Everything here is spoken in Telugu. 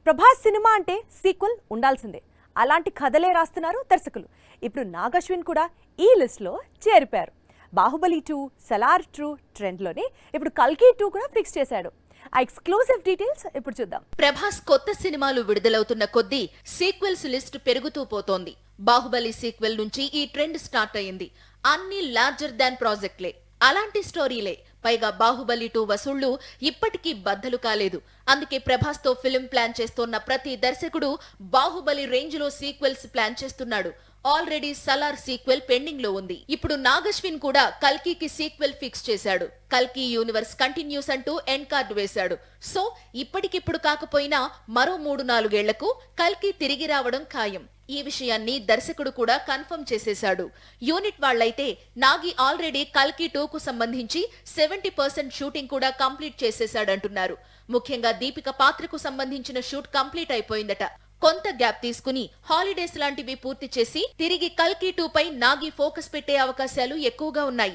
ప్రభాస్ సినిమా అంటే సీక్వెల్ ఉండాల్సిందే. అలాంటి కథలే రాస్తున్నారు దర్శకులు. ఇప్పుడు నాగ్ అశ్విన్ కూడా ఈ లిస్ట్లో చేరిపారు. బాహుబలి 2, సలార్ 2 ట్రెండ్లోనే ఇప్పుడు కల్కి 2 కూడా ఫిక్స్ చేశాడు. ఆ ఎక్స్క్లూజివ్ డీటెయిల్స్ ఇప్పుడు చూద్దాం. ప్రభాస్ కొత్త సినిమాలు విడుదలవుతున్న కొద్దీ సీక్వెల్స్ లిస్ట్ పెరుగుతూ పోతోంది. బాహుబలి సీక్వెల్ నుంచి ఈ ట్రెండ్ స్టార్ట్ అయింది. అన్ని లార్జర్ దాన్ ప్రాజెక్ట్లే, అలాంటి స్టోరీలే. పైగా బాహుబలి 2 వసూళ్లు ఇప్పటికీ బద్దలు కాలేదు. అందుకే ప్రభాస్ తో ఫిల్మ్ ప్లాన్ చేస్తోన్న ప్రతి దర్శకుడు బాహుబలి రేంజ్ లో సీక్వెల్స్ ప్లాన్ చేస్తున్నాడు. ఆల్రెడీ సలార్ సీక్వెల్ పెండింగ్ లో ఉంది. ఇప్పుడు నాగ్ అశ్విన్ కూడా కల్కికి సీక్వెల్ ఫిక్స్ చేశాడు. కల్కి యూనివర్స్ కంటిన్యూస్ అంటూ ఎండ్ కార్డ్ వేశాడు. సో ఇప్పటికిప్పుడు కాకపోయినా మరో 3-4 ఏళ్లకు కల్కి తిరిగి రావడం ఖాయం. ఈ విషయాన్ని దర్శకుడు కూడా కన్ఫర్మ్ చేసేశాడు. యూనిట్ వాళ్లైతే నాగి ఆల్రెడీ కల్కి 2 కు సంబంధించి 70% షూటింగ్ కూడా కంప్లీట్ చేసేశాడంటున్నారు. ముఖ్యంగా దీపిక పాత్రకు సంబంధించిన షూట్ కంప్లీట్ అయిపోయిందట. కొంత గ్యాప్ తీసుకుని హాలిడేస్ లాంటివి పూర్తి చేసి తిరిగి కల్కి 2 పై నాగి ఫోకస్ పెట్టే అవకాశాలు ఎక్కువగా ఉన్నాయి.